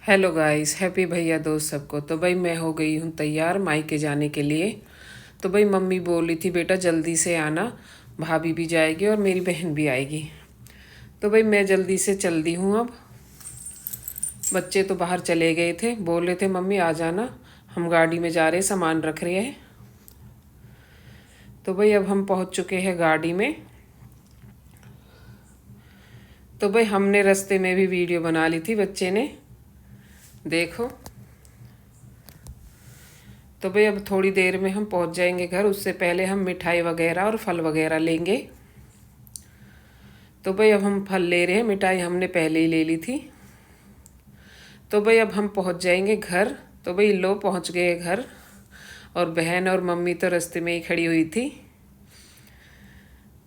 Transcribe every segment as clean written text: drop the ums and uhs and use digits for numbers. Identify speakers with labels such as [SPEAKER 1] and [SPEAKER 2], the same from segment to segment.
[SPEAKER 1] Hello guys, happy भैया दोस्त सबको। तो भाई मैं हो गई हूँ तैयार मायके जाने के लिए। तो भाई मम्मी बोल रही थी बेटा जल्दी से आना, भाभी भी जाएगी और मेरी बहन भी आएगी। तो भाई मैं जल्दी से चल दी हूँ। अब बच्चे तो बाहर चले गए थे, बोल रहे थे मम्मी आ जाना, हम गाड़ी में जा रहे सामान रख रहे हैं। तो भाई अब हम पहुँच चुके हैं गाड़ी में। तो भाई हमने रास्ते में भी वीडियो बना ली थी, बच्चे ने देखो। तो भाई अब थोड़ी देर में हम पहुंच जाएंगे घर, उससे पहले हम मिठाई वगैरह और फल वगैरह लेंगे। तो भाई अब हम फल ले रहे हैं, मिठाई हमने पहले ही ले ली थी। तो भाई अब हम पहुंच जाएंगे घर। तो भाई लो पहुंच गए घर, और बहन और मम्मी तो रास्ते में ही खड़ी हुई थी।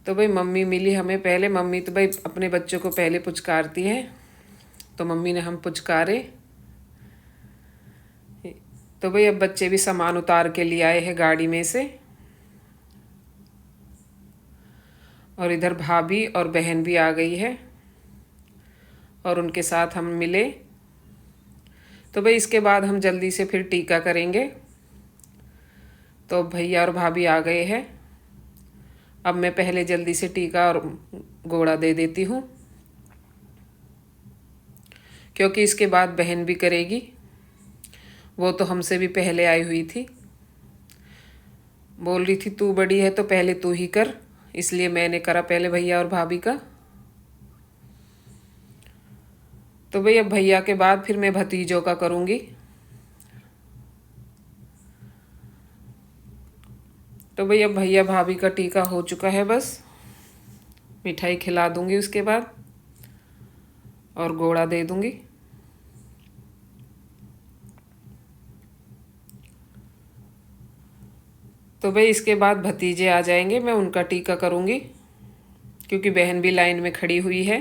[SPEAKER 1] तो भाई मम्मी मिली हमें पहले। मम्मी तो भाई अपने बच्चों को पहले पुचकारती है, तो मम्मी ने हम पुचकारे। तो भाई अब बच्चे भी सामान उतार के लिए आए हैं गाड़ी में से, और इधर भाभी और बहन भी आ गई है और उनके साथ हम मिले। तो भाई इसके बाद हम जल्दी से फिर टीका करेंगे। तो भैया और भाभी आ गए हैं। अब मैं पहले जल्दी से टीका और गोड़ा दे देती हूँ, क्योंकि इसके बाद बहन भी करेगी। वो तो हमसे भी पहले आई हुई थी, बोल रही थी तू बड़ी है तो पहले तू ही कर, इसलिए मैंने करा पहले भैया और भाभी का। तो भाई अब भैया के बाद फिर मैं भतीजों का करूँगी। तो भाई अब भैया भाभी का टीका हो चुका है, बस मिठाई खिला दूंगी उसके बाद और गोड़ा दे दूंगी। तो भाई इसके बाद भतीजे आ जाएंगे, मैं उनका टीका करूंगी, क्योंकि बहन भी लाइन में खड़ी हुई है।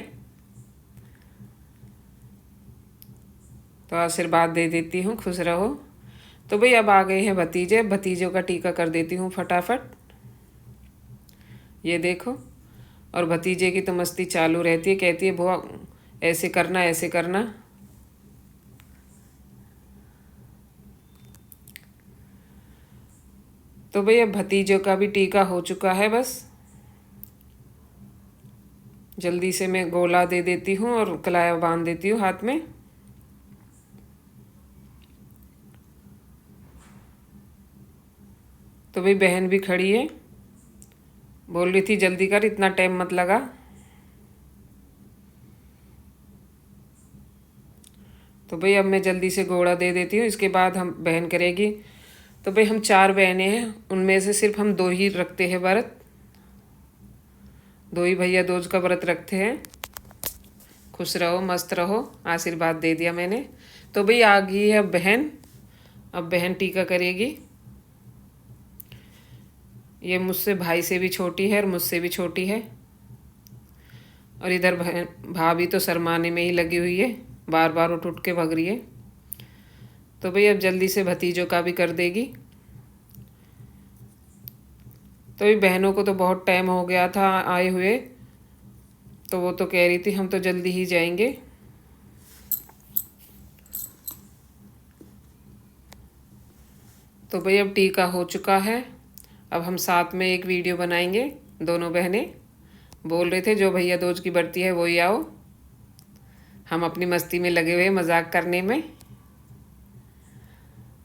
[SPEAKER 1] तो आशीर्वाद दे देती हूँ, खुश रहो। तो भाई अब आ गए हैं भतीजे, भतीजों का टीका कर देती हूँ फटाफट। ये देखो, और भतीजे की तो मस्ती चालू रहती है, कहती है बुआ ऐसे करना ऐसे करना। तो भाई अब भतीजों का भी टीका हो चुका है, बस जल्दी से मैं गोला दे देती हूँ और कलाया बांध देती हूँ हाथ में। तो भाई बहन भी खड़ी है, बोल रही थी जल्दी कर, इतना टाइम मत लगा। तो भाई अब मैं जल्दी से गोड़ा दे देती हूँ, इसके बाद हम बहन करेगी। तो भाई हम 4 बहनें हैं, उनमें से सिर्फ हम 2 ही रखते हैं व्रत। 2 ही भैया दूज का व्रत रखते हैं। खुश रहो मस्त रहो, आशीर्वाद दे दिया मैंने। तो भाई आ गई है अब बहन। अब बहन टीका करेगी। ये मुझसे भाई से भी छोटी है और मुझसे भी छोटी है। और इधर भाभी तो शरमाने में ही लगी हुई है, बार बार उठ उठ के भाग रही है। तो भाई अब जल्दी से भतीजों का भी कर देगी। तो ये बहनों को तो बहुत टाइम हो गया था आए हुए, तो वो तो कह रही थी हम तो जल्दी ही जाएंगे। तो भाई अब टीका हो चुका है। अब हम साथ में एक वीडियो बनाएंगे। दोनों बहनें बोल रहे थे जो भैया दोज की बढ़ती है वही आओ। हम अपनी मस्ती में लगे हुए मजाक करने में,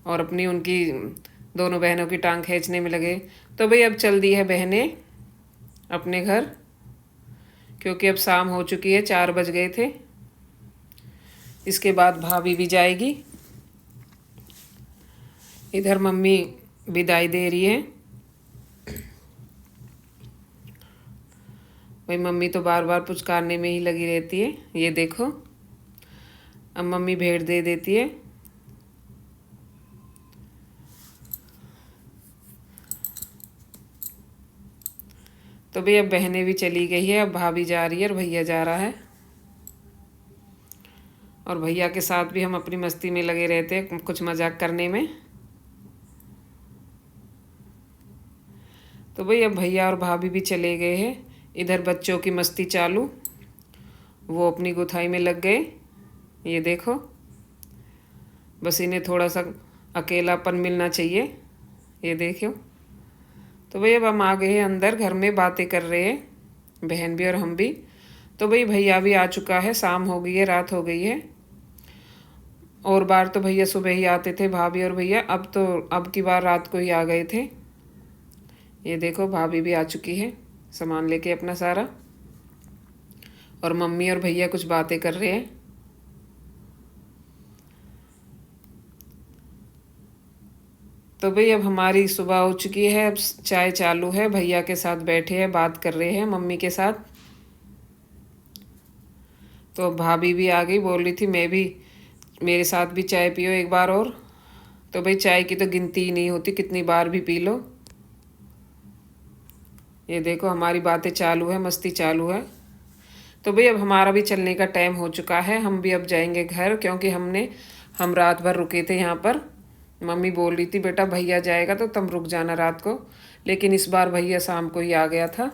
[SPEAKER 1] और अपनी उनकी दोनों बहनों की टांग खींचने में लगे। तो भाई अब चल दी है बहनें अपने घर, क्योंकि अब शाम हो चुकी है, 4 बज गए थे। इसके बाद भाभी भी जाएगी। इधर मम्मी विदाई दे रही है। भाई मम्मी तो बार बार पुचकारने में ही लगी रहती है। ये देखो, अब मम्मी भेंट दे देती है। तो भाई अब बहनें भी चली गई है, अब भाभी जा रही है और भैया जा रहा है। और भैया के साथ भी हम अपनी मस्ती में लगे रहते हैं, कुछ मजाक करने में। तो भाई अब भैया और भाभी भी चले गए हैं। इधर बच्चों की मस्ती चालू, वो अपनी गुथाई में लग गए। ये देखो, बस इन्हें थोड़ा सा अकेलापन मिलना चाहिए। ये देखो। तो भाई अब हम आ गए हैं अंदर, घर में बातें कर रहे हैं बहन भी और हम भी। तो भाई भैया भी आ चुका है, शाम हो गई है, रात हो गई है। और बार तो भैया सुबह ही आते थे, भाभी और भैया। अब की बार रात को ही आ गए थे। ये देखो भाभी भी आ चुकी है सामान लेके अपना सारा, और मम्मी और भैया कुछ बातें कर रहे हैं। तो भाई अब हमारी सुबह हो चुकी है, अब चाय चालू है, भैया के साथ बैठे हैं, बात कर रहे हैं मम्मी के साथ। तो भाभी भी आ गई, बोल रही थी मैं भी, मेरे साथ भी चाय पियो एक बार और। तो भाई चाय की तो गिनती ही नहीं होती, कितनी बार भी पी लो। ये देखो हमारी बातें चालू है, मस्ती चालू है। तो भाई अब हमारा भी चलने का टाइम हो चुका है, हम भी अब जाएंगे घर, क्योंकि हम रात भर रुके थे यहाँ पर। मम्मी बोल रही थी बेटा भैया जाएगा तो तुम रुक जाना रात को, लेकिन इस बार भैया शाम को ही आ गया था।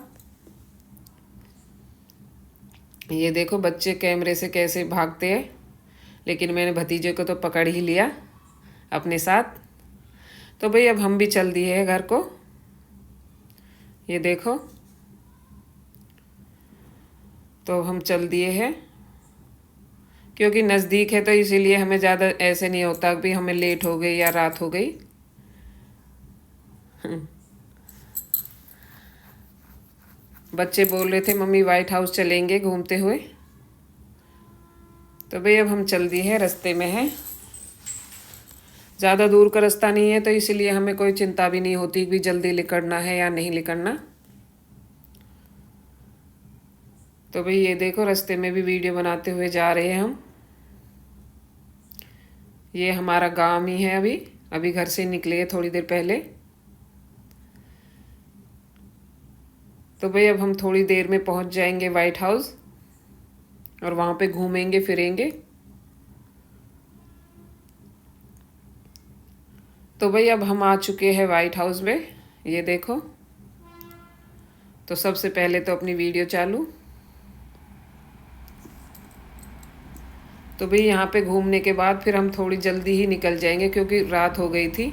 [SPEAKER 1] ये देखो बच्चे कैमरे से कैसे भागते हैं, लेकिन मैंने भतीजे को तो पकड़ ही लिया अपने साथ। तो भाई अब हम भी चल दिए हैं घर को। ये देखो, तो हम चल दिए हैं, क्योंकि नज़दीक है तो इसीलिए हमें ज़्यादा ऐसे नहीं होता कि हमें लेट हो गई या रात हो गई। बच्चे बोल रहे थे मम्मी वाइट हाउस चलेंगे घूमते हुए। तो भाई अब हम चल दिए हैं, रास्ते में है, ज़्यादा दूर का रास्ता नहीं है, तो इसीलिए हमें कोई चिंता भी नहीं होती कि जल्दी निकलना है या नहीं निकलना। तो भाई ये देखो रास्ते में भी वीडियो बनाते हुए जा रहे हैं हम। ये हमारा गांव ही है, अभी घर से निकले थोड़ी देर पहले। तो भाई अब हम थोड़ी देर में पहुंच जाएंगे वाइट हाउस, और वहाँ पे घूमेंगे फिरेंगे। तो भाई अब हम आ चुके हैं वाइट हाउस में। ये देखो, तो सबसे पहले तो अपनी वीडियो चालू। तो भाई यहाँ पे घूमने के बाद फिर हम थोड़ी जल्दी ही निकल जाएंगे, क्योंकि रात हो गई थी।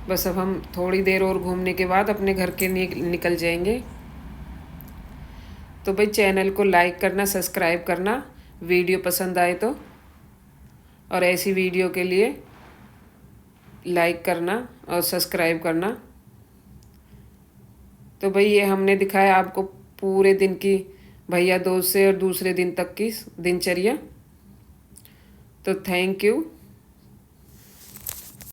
[SPEAKER 1] बस अब हम थोड़ी देर और घूमने के बाद अपने घर के निकल जाएंगे। तो भाई चैनल को लाइक करना, सब्सक्राइब करना वीडियो पसंद आए तो, और ऐसी वीडियो के लिए लाइक करना और सब्सक्राइब करना। तो भाई ये हमने दिखाया आपको पूरे दिन की भैया दूज से और दूसरे दिन तक की दिनचर्या। तो थैंक यू।